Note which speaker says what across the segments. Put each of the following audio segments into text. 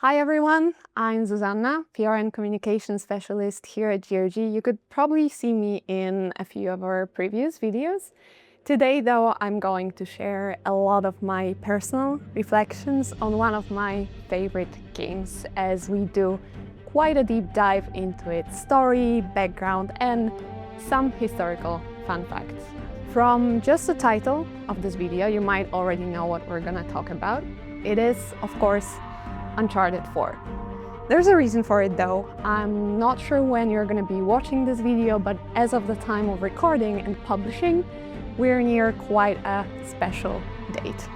Speaker 1: Hi everyone, I'm Zuzanna, PR and Communication Specialist here at GOG. You could probably see me in a few of our previous videos. Today though, I'm going to share a lot of my personal reflections on one of my favorite games, as we do quite a deep dive into its story, background and some historical fun facts. From just the title of this video, you might already know what we're gonna talk about. It is, of course, Uncharted 4. There's a reason for it though. I'm not sure when you're going to be watching this video, but as of the time of recording and publishing, we're near quite a special date.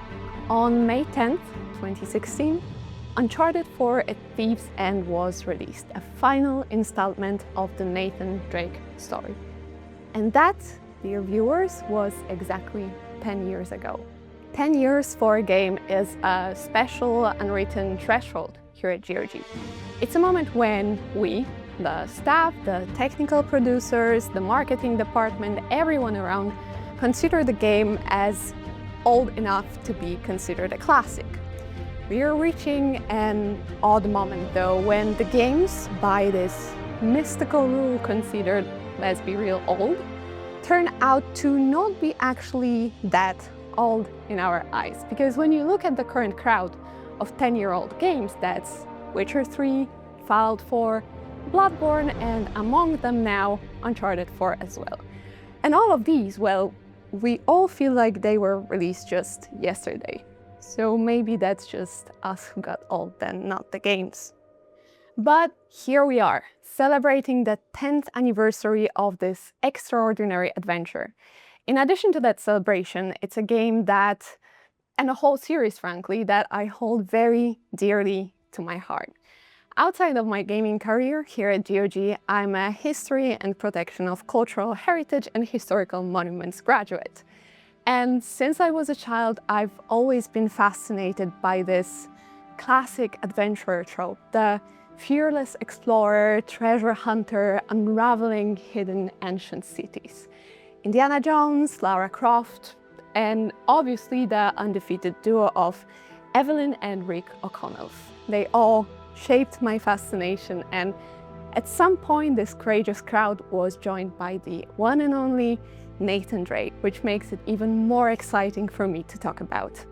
Speaker 1: On May 10th, 2016, Uncharted 4 A Thief's End was released, a final installment of the Nathan Drake story. And that, dear viewers, was exactly 10 years ago. 10 years for a game is a special unwritten threshold here at GOG. It's a moment when we, the staff, the technical producers, the marketing department, everyone around, consider the game as old enough to be considered a classic. We are reaching an odd moment though, when the games, by this mystical rule considered, let's be real, old, turn out to not be actually that old in our eyes. Because when you look at the current crowd of 10-year-old games, that's Witcher 3, Fallout 4, Bloodborne, and among them now, Uncharted 4 as well. And all of these, well, we all feel like they were released just yesterday. So maybe that's just us who got old then, not the games. But here we are, celebrating the 10th anniversary of this extraordinary adventure. In addition to that celebration, it's a game that, and a whole series frankly, that I hold very dearly to my heart. Outside of my gaming career here at GOG, I'm a History and Protection of Cultural Heritage and Historical Monuments graduate. And since I was a child, I've always been fascinated by this classic adventurer trope, the fearless explorer, treasure hunter, unraveling hidden ancient cities. Indiana Jones, Lara Croft, and obviously the undefeated duo of Evelyn and Rick O'Connell. They all shaped my fascination, and at some point this courageous crowd was joined by the one and only Nathan Drake, which makes it even more exciting for me to talk about.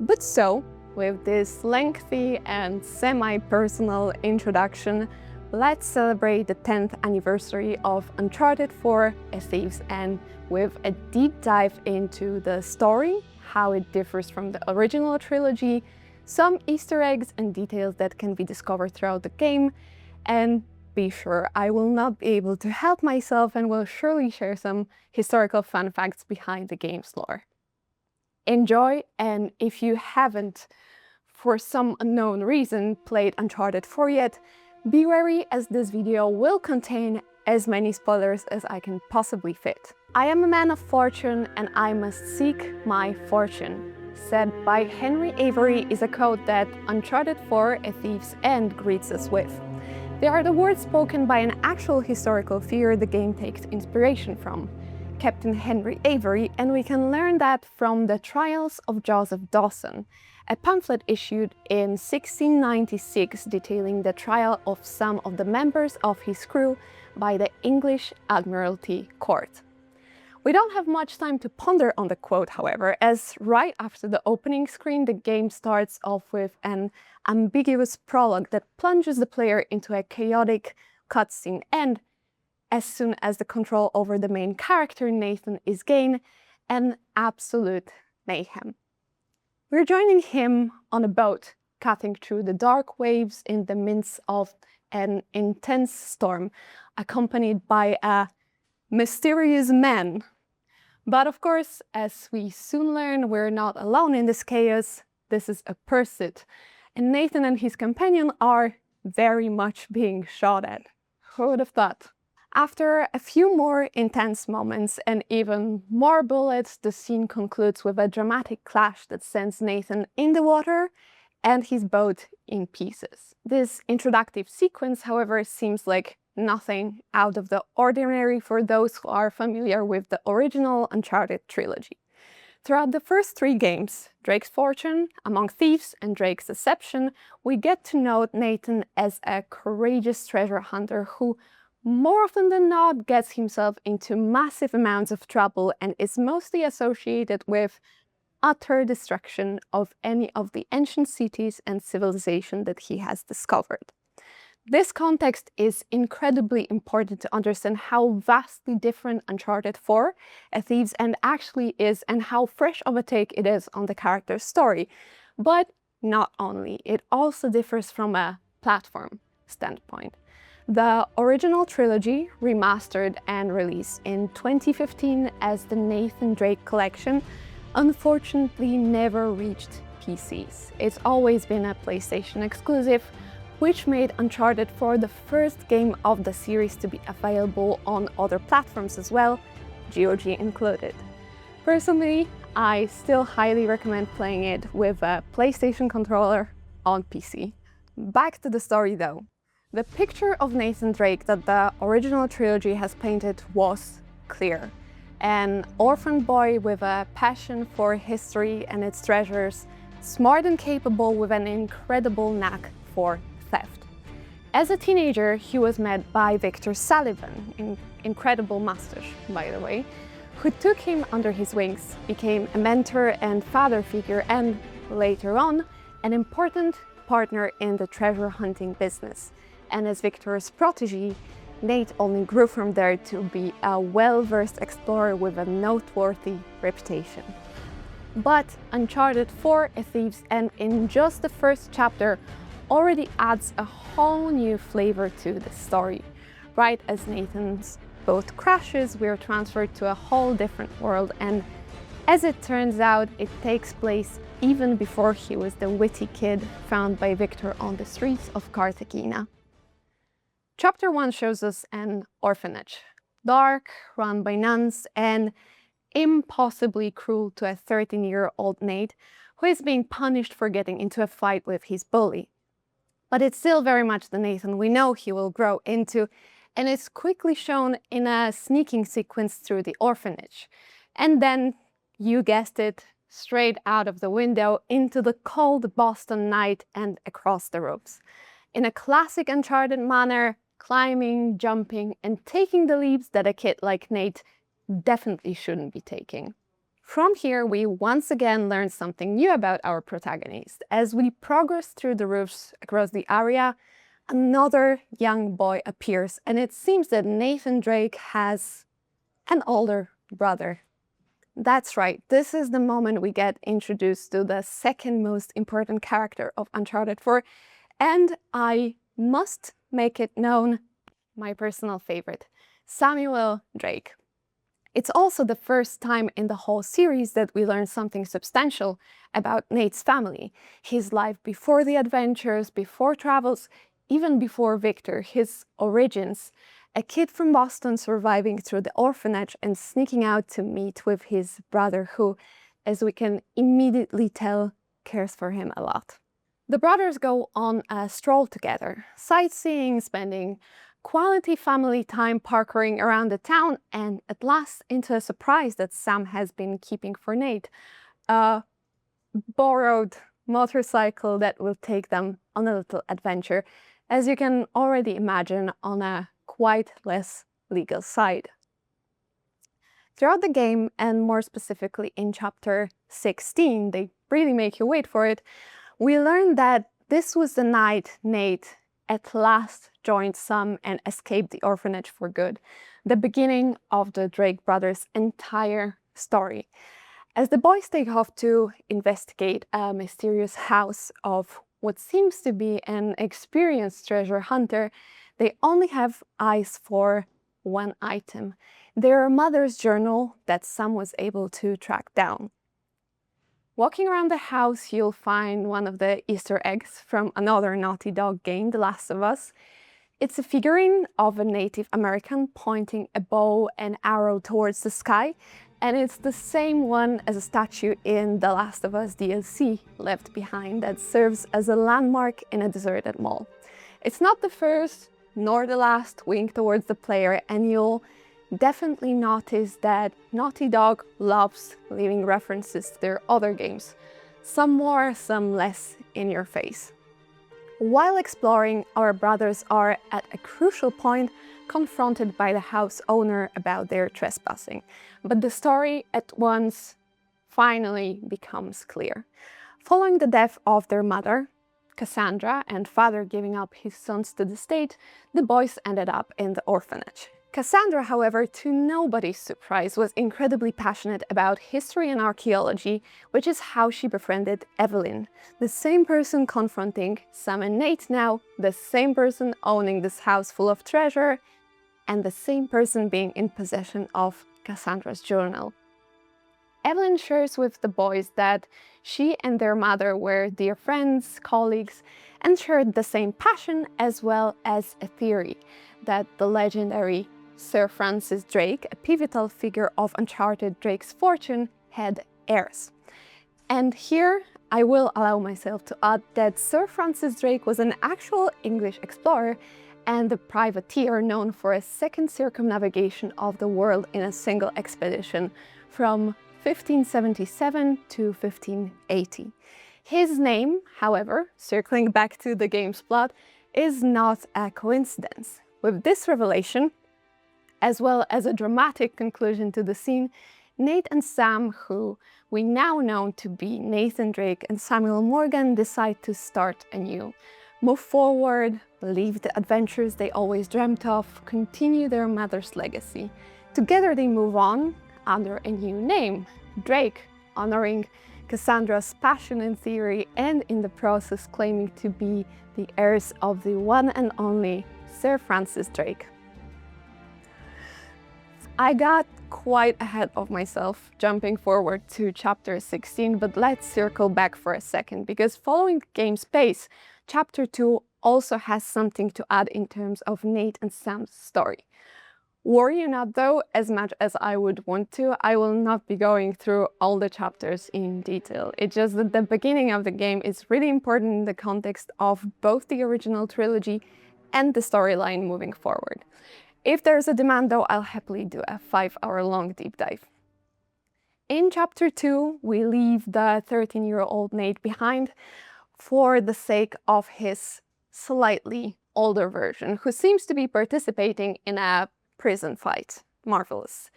Speaker 1: But so, with this lengthy and semi-personal introduction, let's celebrate the 10th anniversary of Uncharted 4 A Thief's End with a deep dive into the story, how it differs from the original trilogy, some Easter eggs and details that can be discovered throughout the game, and be sure I will not be able to help myself and will surely share some historical fun facts behind the game's lore. Enjoy, and if you haven't, for some unknown reason, played Uncharted 4 yet, be wary, as this video will contain as many spoilers as I can possibly fit. I am a man of fortune and I must seek my fortune, said by Henry Avery, is a quote that Uncharted 4 A Thief's End greets us with. They are the words spoken by an actual historical figure the game takes inspiration from, Captain Henry Avery, and we can learn that from the Trials of Joseph Dawson, a pamphlet issued in 1696 detailing the trial of some of the members of his crew by the English Admiralty Court. We don't have much time to ponder on the quote, however, as right after the opening screen, the game starts off with an ambiguous prologue that plunges the player into a chaotic cutscene, and as soon as the control over the main character, Nathan, is gained, an absolute mayhem. We're joining him on a boat, cutting through the dark waves in the midst of an intense storm, accompanied by a mysterious man. But of course, as we soon learn, we're not alone in this chaos. This is a pursuit, and Nathan and his companion are very much being shot at. Who would have thought? After a few more intense moments and even more bullets, the scene concludes with a dramatic clash that sends Nathan in the water and his boat in pieces. This introductive sequence, however, seems like nothing out of the ordinary for those who are familiar with the original Uncharted trilogy. Throughout the first 3 games, Drake's Fortune, Among Thieves, and Drake's Deception, we get to know Nathan as a courageous treasure hunter who, more often than not, gets himself into massive amounts of trouble and is mostly associated with utter destruction of any of the ancient cities and civilization that he has discovered. This context is incredibly important to understand how vastly different Uncharted 4, A Thief's End actually is and how fresh of a take it is on the character's story. But not only, it also differs from a platform standpoint. The original trilogy, remastered and released in 2015 as the Nathan Drake Collection, unfortunately never reached PCs. It's always been a PlayStation exclusive, which made Uncharted 4 the first game of the series to be available on other platforms as well, GOG included. Personally, I still highly recommend playing it with a PlayStation controller on PC. Back to the story though. The picture of Nathan Drake that the original trilogy has painted was clear. An orphan boy with a passion for history and its treasures, smart and capable with an incredible knack for theft. As a teenager, he was met by Victor Sullivan, incredible mustache, by the way, who took him under his wings, became a mentor and father figure, and later on, an important partner in the treasure hunting business. And as Victor's protege, Nate only grew from there to be a well-versed explorer with a noteworthy reputation. But Uncharted 4, A Thief's End in just the first chapter already adds a whole new flavor to the story. Right as Nathan's boat crashes, we're transferred to a whole different world, and as it turns out, it takes place even before he was the witty kid found by Victor on the streets of Cartagena. Chapter 1 shows us an orphanage, dark, run by nuns, and impossibly cruel to a 13-year-old Nate, who is being punished for getting into a fight with his bully. But it's still very much the Nathan we know he will grow into, and it's quickly shown in a sneaking sequence through the orphanage. And then, you guessed it, straight out of the window into the cold Boston night and across the roofs. In a classic Uncharted manner, climbing, jumping, and taking the leaps that a kid like Nate definitely shouldn't be taking. From here, we once again learn something new about our protagonist. As we progress through the roofs across the area, another young boy appears, and it seems that Nathan Drake has an older brother. That's right, this is the moment we get introduced to the second most important character of Uncharted 4, and I must make it known, my personal favorite, Samuel Drake. It's also the first time in the whole series that we learn something substantial about Nate's family, his life before the adventures, before travels, even before Victor, his origins. A kid from Boston surviving through the orphanage and sneaking out to meet with his brother who, as we can immediately tell, cares for him a lot. The brothers go on a stroll together, sightseeing, spending quality family time parkouring around the town, and at last into a surprise that Sam has been keeping for Nate, a borrowed motorcycle that will take them on a little adventure, as you can already imagine, on a quite less legal side. Throughout the game, and more specifically in chapter 16, they really make you wait for it, we learn that this was the night Nate at last joined Sam and escaped the orphanage for good, the beginning of the Drake brothers' entire story. As the boys take off to investigate a mysterious house of what seems to be an experienced treasure hunter, they only have eyes for one item, their mother's journal that Sam was able to track down. Walking around the house, you'll find one of the Easter eggs from another Naughty Dog game, The Last of Us. It's a figurine of a Native American pointing a bow and arrow towards the sky, and it's the same one as a statue in The Last of Us DLC, Left Behind, that serves as a landmark in a deserted mall. It's not the first nor the last wink towards the player, and you'll definitely notice that Naughty Dog loves leaving references to their other games, some more, some less in your face. While exploring, our brothers are at a crucial point confronted by the house owner about their trespassing, but the story at once finally becomes clear. Following the death of their mother, Cassandra, and father giving up his sons to the state, the boys ended up in the orphanage. Cassandra, however, to nobody's surprise, was incredibly passionate about history and archaeology, which is how she befriended Evelyn, the same person confronting Sam and Nate now, the same person owning this house full of treasure, and the same person being in possession of Cassandra's journal. Evelyn shares with the boys that she and their mother were dear friends, colleagues, and shared the same passion, as well as a theory that the legendary Sir Francis Drake, a pivotal figure of Uncharted Drake's fortune, had heirs. And here I will allow myself to add that Sir Francis Drake was an actual English explorer and a privateer known for a second circumnavigation of the world in a single expedition from 1577 to 1580. His name, however, circling back to the game's plot, is not a coincidence. With this revelation, as well as a dramatic conclusion to the scene, Nate and Sam, who we now know to be Nathan Drake and Samuel Morgan, decide to start anew. Move forward, leave the adventures they always dreamt of, continue their mother's legacy. Together they move on under a new name, Drake, honoring Cassandra's passion and theory, and in the process claiming to be the heirs of the one and only Sir Francis Drake. I got quite ahead of myself jumping forward to chapter 16, but let's circle back for a second, because following the game's pace, chapter 2 also has something to add in terms of Nate and Sam's story. Worry you not though, as much as I would want to, I will not be going through all the chapters in detail. It's just that the beginning of the game is really important in the context of both the original trilogy and the storyline moving forward. If there's a demand though, I'll happily do a 5-hour-long deep dive. In chapter 2, we leave the 13-year-old Nate behind for the sake of his slightly older version, who seems to be participating in a prison fight. Marvelous.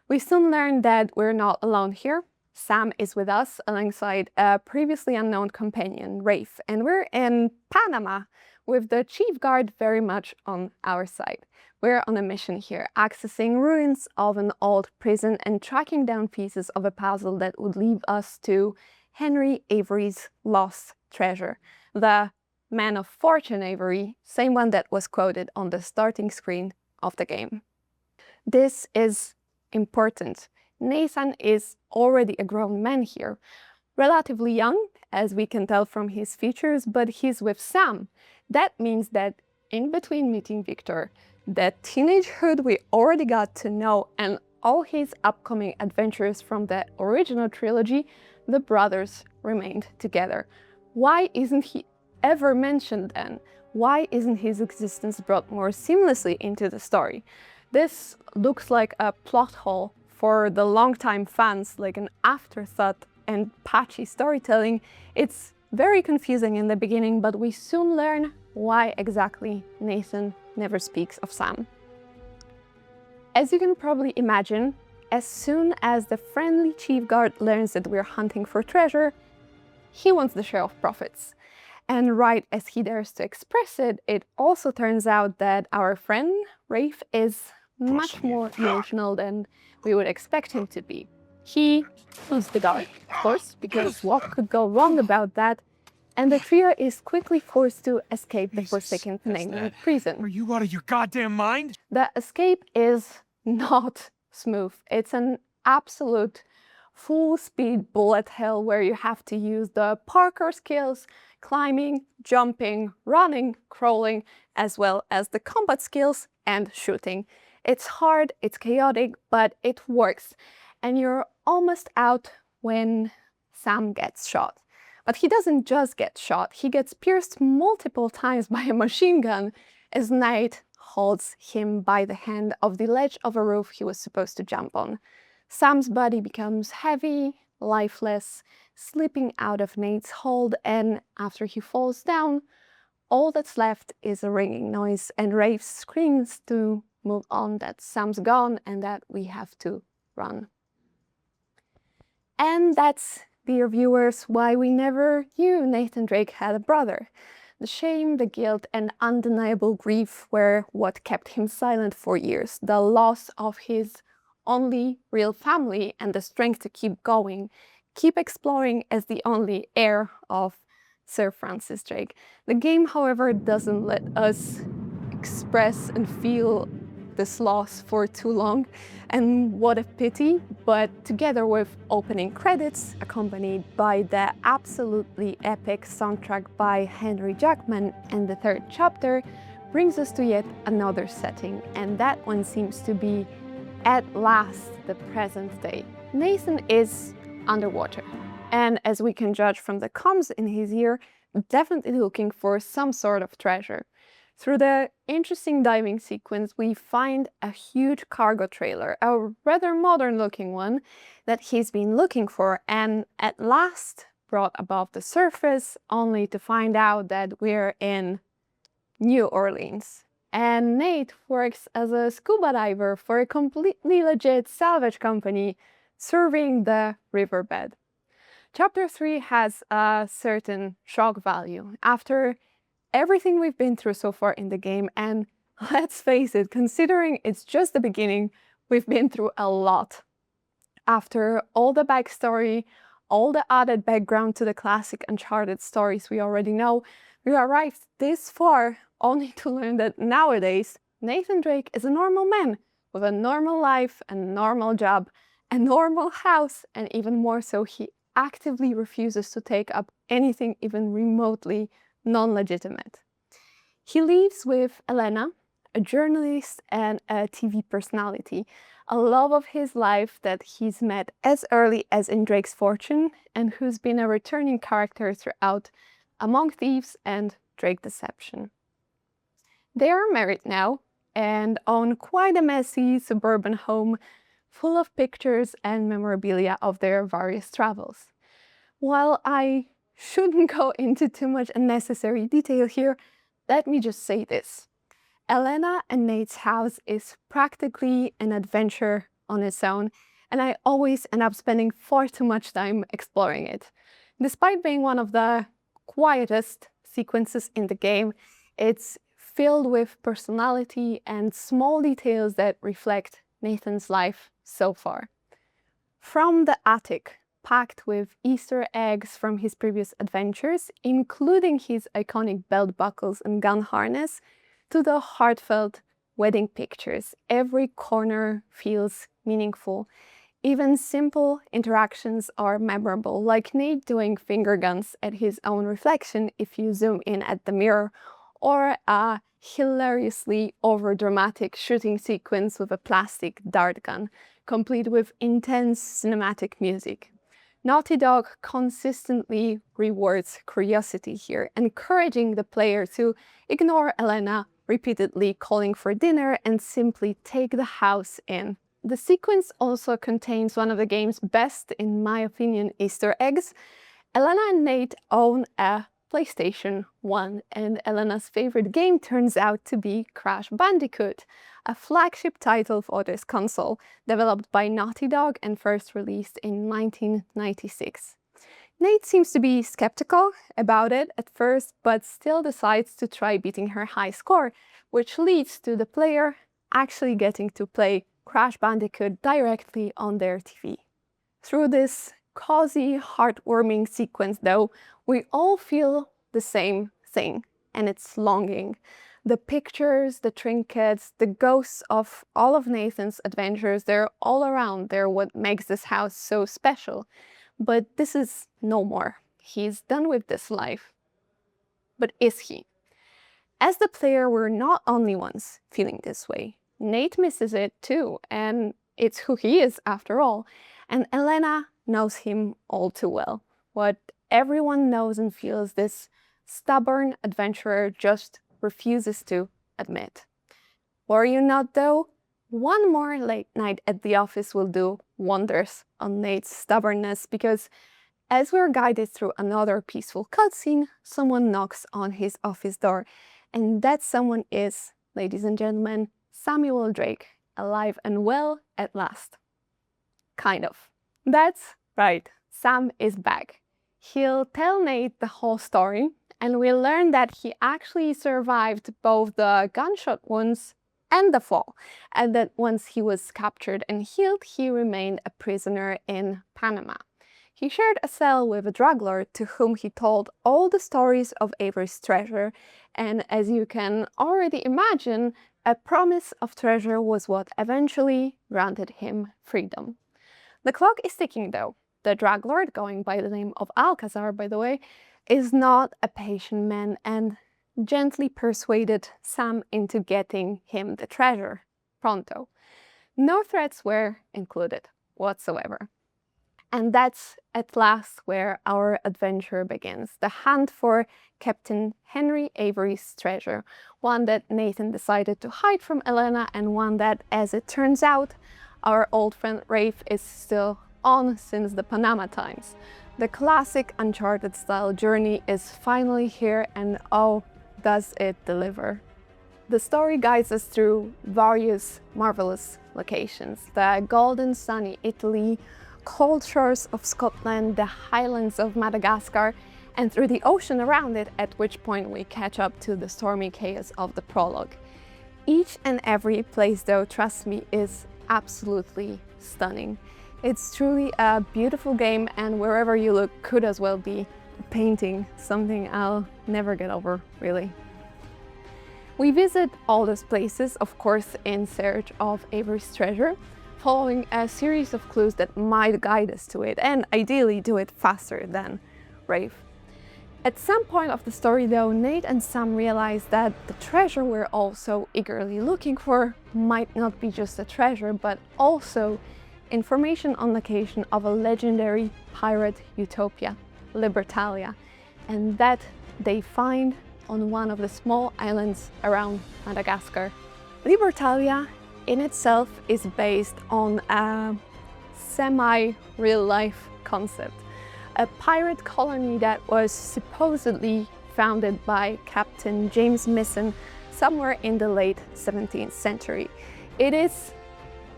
Speaker 1: We soon learn that we're not alone here. Sam is with us alongside a previously unknown companion, Rafe, and we're in Panama with the chief guard very much on our side. We're on a mission here, accessing ruins of an old prison and tracking down pieces of a puzzle that would lead us to Henry Avery's lost treasure, the man of fortune Avery, same one that was quoted on the starting screen of the game. This is important. Nathan is already a grown man here, relatively young, as we can tell from his features, but he's with Sam. That means that in between meeting Victor, that teenagehood we already got to know, and all his upcoming adventures from the original trilogy, the brothers remained together. Why isn't he ever mentioned then? Why isn't his existence brought more seamlessly into the story? This looks like a plot hole for the longtime fans, like an afterthought and patchy storytelling. It's very confusing in the beginning, but we soon learn why exactly Nathan never speaks of Sam. As you can probably imagine, as soon as the friendly chief guard learns that we're hunting for treasure, he wants the share of profits. And right as he dares to express it, it also turns out that our friend, Rafe, is much more emotional than we would expect him to be. He shoots the guard, of course, because what could go wrong about that? And the trio is quickly forced to escape the forsaken Panama prison.
Speaker 2: Are you out of your goddamn mind?
Speaker 1: The escape is not smooth. It's an absolute full-speed bullet hell where you have to use the parkour skills, climbing, jumping, running, crawling, as well as the combat skills and shooting. It's hard, it's chaotic, but it works. And you're almost out when Sam gets shot. But he doesn't just get shot, he gets pierced multiple times by a machine gun as Nate holds him by the hand of the ledge of a roof he was supposed to jump on. Sam's body becomes heavy, lifeless, slipping out of Nate's hold, and after he falls down, all that's left is a ringing noise, and Rafe screams to move on, that Sam's gone and that we have to run. And that's, dear viewers, why we never knew Nathan Drake had a brother. The shame, the guilt, and undeniable grief were what kept him silent for years. The loss of his only real family and the strength to keep going, keep exploring as the only heir of Sir Francis Drake. The game, however, doesn't let us express and feel this loss for too long, and what a pity. But together with opening credits accompanied by the absolutely epic soundtrack by Henry Jackman and the third chapter, brings us to yet another setting, and that one seems to be at last the present day. Nathan is underwater, and as we can judge from the comms in his ear, definitely looking for some sort of treasure. Through the interesting diving sequence, we find a huge cargo trailer, a rather modern looking one, that he's been looking for and at last brought above the surface, only to find out that we're in New Orleans. And Nate works as a scuba diver for a completely legit salvage company serving the riverbed. Chapter 3 has a certain shock value. After everything we've been through so far in the game, and let's face it, considering it's just the beginning, we've been through a lot. After all the backstory, all the added background to the classic Uncharted stories we already know, we arrived this far only to learn that nowadays Nathan Drake is a normal man with a normal life, a normal job, a normal house, and even more so, he actively refuses to take up anything even remotely non-legitimate. He lives with Elena, a journalist and a TV personality, a love of his life that he's met as early as in Drake's Fortune and who's been a returning character throughout Among Thieves and Drake Deception. They are married now and own quite a messy suburban home full of pictures and memorabilia of their various travels. While I shouldn't go into too much unnecessary detail here, let me just say this. Elena and Nate's house is practically an adventure on its own, and I always end up spending far too much time exploring it. Despite being one of the quietest sequences in the game, it's filled with personality and small details that reflect Nathan's life so far. From the attic, packed with Easter eggs from his previous adventures, including his iconic belt buckles and gun harness, to the heartfelt wedding pictures, every corner feels meaningful. Even simple interactions are memorable, like Nate doing finger guns at his own reflection if you zoom in at the mirror, or a hilariously overdramatic shooting sequence with a plastic dart gun, complete with intense cinematic music. Naughty Dog consistently rewards curiosity here, encouraging the player to ignore Elena repeatedly calling for dinner and simply take the house in. The sequence also contains one of the game's best, in my opinion, Easter eggs. Elena and Nate own a PlayStation 1, and Elena's favorite game turns out to be Crash Bandicoot, a flagship title for this console, developed by Naughty Dog and first released in 1996. Nate seems to be skeptical about it at first, but still decides to try beating her high score, which leads to the player actually getting to play Crash Bandicoot directly on their TV. Through this cozy, heartwarming sequence, though, we all feel the same thing, and it's longing. The pictures, the trinkets, the ghosts of all of Nathan's adventures, they're all around. They're what makes this house so special. But this is no more. He's done with this life. But is he? As the player, we're not only ones feeling this way. Nate misses it too, and it's who he is after all. And Elena knows him all too well. What everyone knows and feels, this stubborn adventurer just refuses to admit. Worry you not though, one more late night at the office will do wonders on Nate's stubbornness, because as we're guided through another peaceful cutscene, someone knocks on his office door, and that someone is, ladies and gentlemen, Samuel Drake, alive and well at last. Kind of. That's right, Sam is back. He'll tell Nate the whole story, and we'll learn that he actually survived both the gunshot wounds and the fall, and that once he was captured and healed, he remained a prisoner in Panama. He shared a cell with a drug lord to whom he told all the stories of Avery's treasure, and as you can already imagine, a promise of treasure was what eventually granted him freedom. The clock is ticking though. The drug lord, going by the name of Alcazar by the way, is not a patient man and gently persuaded Sam into getting him the treasure, pronto. No threats were included whatsoever. And that's at last where our adventure begins, the hunt for Captain Henry Avery's treasure, one that Nathan decided to hide from Elena, and one that, as it turns out, our old friend Rafe is still on since the Panama times. The classic Uncharted style journey is finally here, and oh, does it deliver. The story guides us through various marvelous locations: the golden sunny Italy, cold shores of Scotland, the highlands of Madagascar, and through the ocean around it, at which point we catch up to the stormy chaos of the prologue. Each and every place though, trust me, is absolutely stunning. It's truly a beautiful game, and wherever you look could as well be a painting, something I'll never get over, really. We visit all those places, of course, in search of Avery's treasure, following a series of clues that might guide us to it, and ideally do it faster than Rafe. At some point of the story though, Nate and Sam realize that the treasure we're all so eagerly looking for might not be just a treasure, but also information on location of a legendary pirate utopia, Libertalia, and that they find on one of the small islands around Madagascar. Libertalia in itself is based on a semi-real-life concept, a pirate colony that was supposedly founded by Captain James Misson somewhere in the late 17th century. It is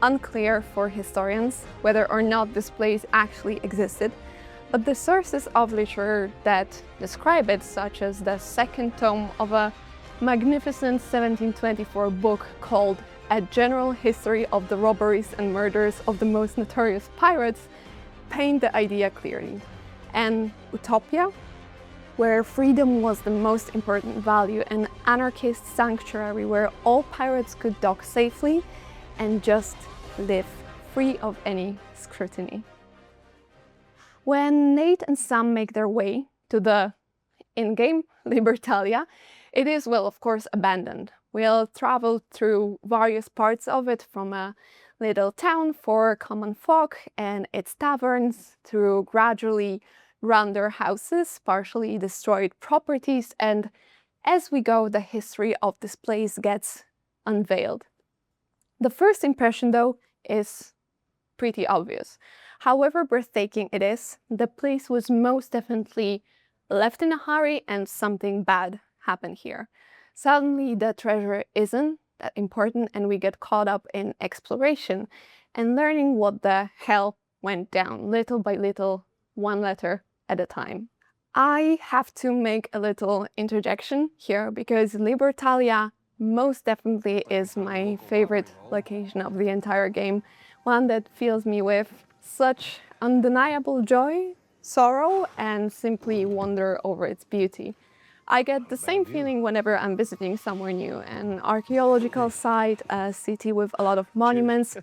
Speaker 1: unclear for historians whether or not this place actually existed, but the sources of literature that describe it, such as the second tome of a magnificent 1724 book called A General History of the Robberies and Murders of the Most Notorious Pirates, paint the idea clearly. And Utopia, where freedom was the most important value, an anarchist sanctuary where all pirates could dock safely and just live free of any scrutiny. When Nate and Sam make their way to the in-game Libertalia, it is, well, of course, abandoned. We'll travel through various parts of it, from a little town for common folk and its taverns, through gradually rounder houses, partially destroyed properties, and as we go, the history of this place gets unveiled. The first impression, though, is pretty obvious. However breathtaking it is, the place was most definitely left in a hurry and something bad happened here. Suddenly the treasure isn't that important and we get caught up in exploration and learning what the hell went down, little by little, one letter at a time. I have to make a little interjection here because Libertalia most definitely is my favorite location of the entire game, one that fills me with such undeniable joy, sorrow, and simply wonder over its beauty. I get the same feeling whenever I'm visiting somewhere new, an archaeological site, a city with a lot of monuments,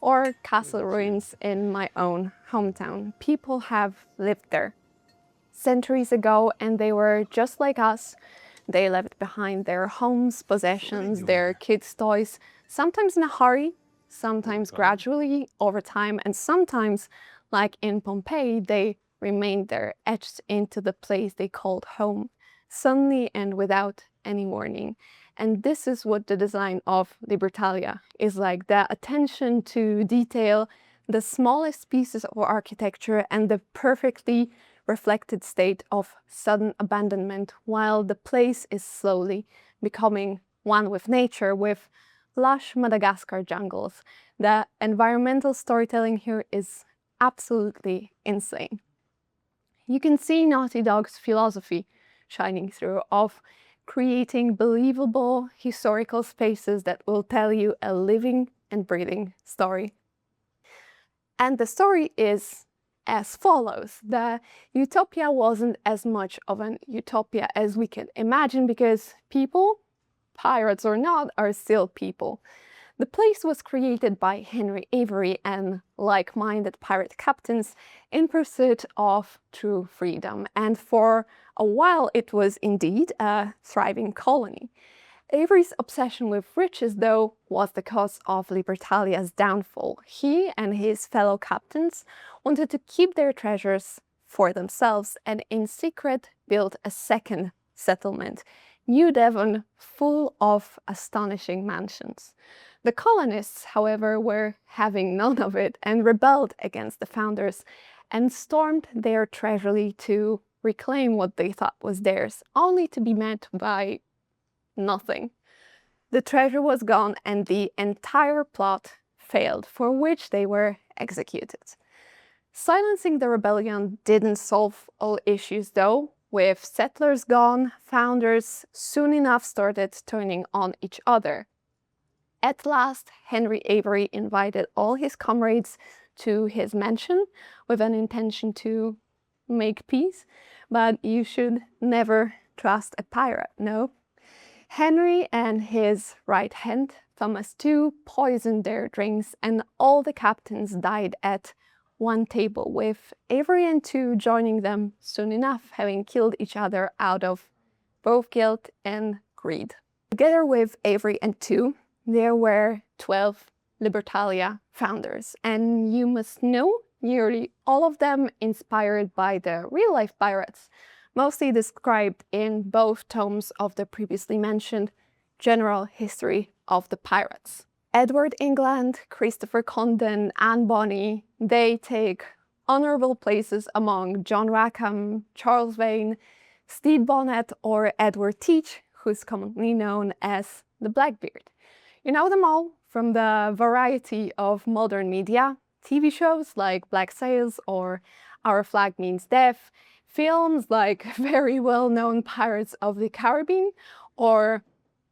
Speaker 1: or castle ruins in my own hometown. People have lived there centuries ago and they were just like us. They left behind their homes, possessions, their kids' toys, sometimes in a hurry, sometimes gradually over time, and sometimes, like in Pompeii, they remained there, etched into the place they called home, suddenly and without any warning. And this is what the design of Libertalia is like, the attention to detail, the smallest pieces of architecture, and the perfectly reflected state of sudden abandonment, while the place is slowly becoming one with nature, with lush Madagascar jungles. The environmental storytelling here is absolutely insane. You can see Naughty Dog's philosophy shining through of creating believable historical spaces that will tell you a living and breathing story. And the story is as follows. The Utopia wasn't as much of an utopia as we can imagine because people, pirates or not, are still people. The place was created by Henry Avery and like-minded pirate captains in pursuit of true freedom, and for a while it was indeed a thriving colony. Avery's obsession with riches, though, was the cause of Libertalia's downfall. He and his fellow captains wanted to keep their treasures for themselves and in secret built a second settlement, New Devon, full of astonishing mansions. The colonists, however, were having none of it and rebelled against the founders and stormed their treasury to reclaim what they thought was theirs, only to be met by nothing. The treasure was gone and the entire plot failed, for which they were executed. Silencing the rebellion didn't solve all issues though. With settlers gone, founders soon enough started turning on each other. At last, Henry Avery invited all his comrades to his mansion with an intention to make peace, but you should never trust a pirate, no? Henry and his right hand, Thomas II, poisoned their drinks and all the captains died at one table, with Avery and II joining them soon enough, having killed each other out of both guilt and greed. Together with Avery and II, there were 12 Libertalia founders, and you must know nearly all of them inspired by the real-life pirates, mostly described in both tomes of the previously mentioned General History of the Pirates. Edward England, Christopher Condon, and Bonny, they take honorable places among John Rackham, Charles Vane, Stede Bonnet, or Edward Teach, who's commonly known as the Blackbeard. You know them all from the variety of modern media, TV shows like Black Sails or Our Flag Means Death, films like very well-known Pirates of the Caribbean, or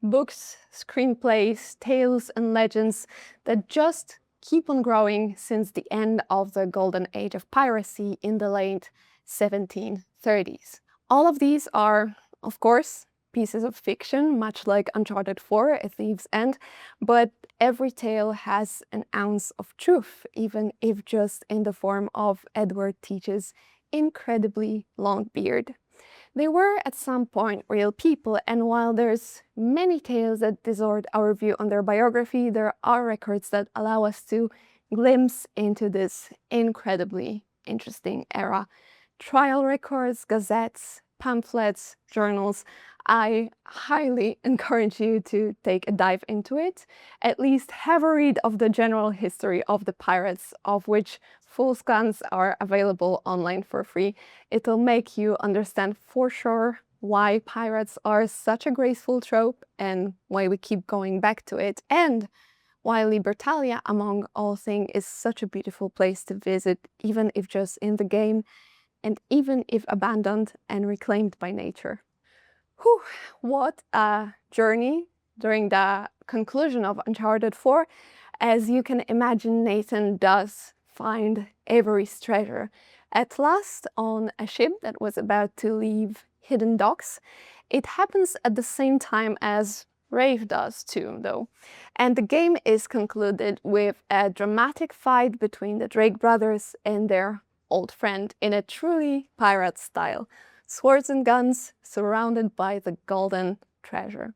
Speaker 1: books, screenplays, tales and legends that just keep on growing since the end of the golden age of piracy in the late 1730s. All of these are, of course, pieces of fiction, much like Uncharted 4, A Thief's End, but every tale has an ounce of truth, even if just in the form of Edward Teach's incredibly long beard. They were at some point real people, and while there's many tales that distort our view on their biography, there are records that allow us to glimpse into this incredibly interesting era. Trial records, gazettes, pamphlets, journals. I highly encourage you to take a dive into it. At least have a read of the general history of the pirates, of which full scans are available online for free. It'll make you understand for sure why pirates are such a graceful trope and why we keep going back to it, and why Libertalia, among all things, is such a beautiful place to visit, even if just in the game, and even if abandoned and reclaimed by nature. Whew, what a journey during the conclusion of Uncharted 4. As you can imagine, Nathan does find Avery's treasure at last on a ship that was about to leave Hidden Docks. It happens at the same time as Rafe does too, though. And the game is concluded with a dramatic fight between the Drake brothers and their old friend in a truly pirate style. Swords and guns surrounded by the golden treasure.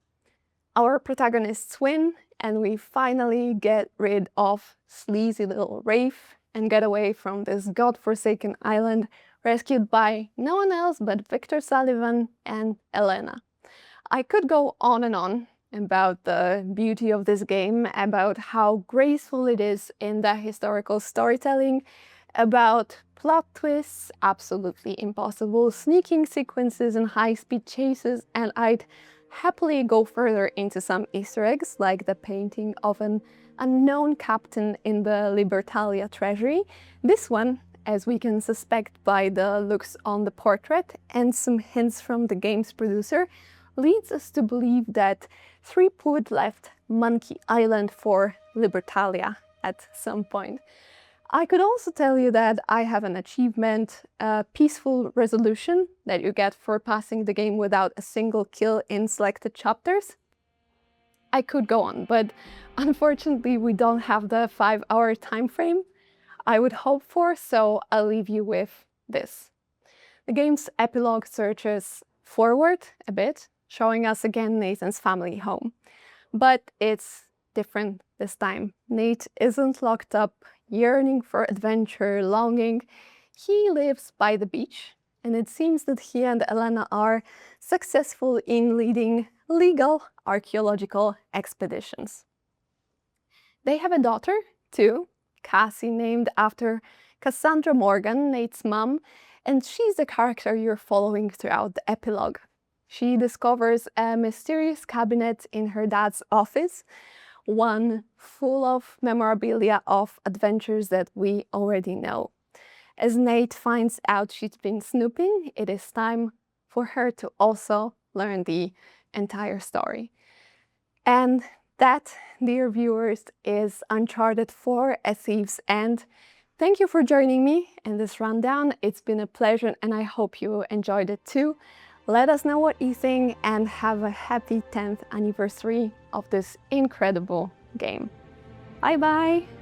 Speaker 1: Our protagonists win, and we finally get rid of sleazy little Rafe and get away from this godforsaken island, rescued by no one else but Victor Sullivan and Elena. I could go on and on about the beauty of this game, about how graceful it is in the historical storytelling, about plot twists, absolutely impossible sneaking sequences and high-speed chases, and I'd happily go further into some Easter eggs, like the painting of an unknown captain in the Libertalia treasury. This one, as we can suspect by the looks on the portrait and some hints from the game's producer, leads us to believe that Threepwood left Monkey Island for Libertalia at some point. I could also tell you that I have an achievement, a peaceful resolution that you get for passing the game without a single kill in selected chapters. I could go on, but unfortunately we don't have the 5-hour time frame I would hope for, so I'll leave you with this. The game's epilogue searches forward a bit, showing us again Nathan's family home. But it's different this time. Nate isn't locked up, yearning for adventure, longing. He lives by the beach, and it seems that he and Elena are successful in leading legal archaeological expeditions. They have a daughter, too, Cassie, named after Cassandra Morgan, Nate's mom, and she's the character you're following throughout the epilogue. She discovers a mysterious cabinet in her dad's office, one full of memorabilia of adventures that we already know. As Nate finds out she's been snooping, it is time for her to also learn the entire story. And that, dear viewers, is Uncharted 4: A Thief's End. Thank you for joining me in this rundown. It's been a pleasure and I hope you enjoyed it too. Let us know what you think and have a happy 10th anniversary of this incredible game. Bye bye!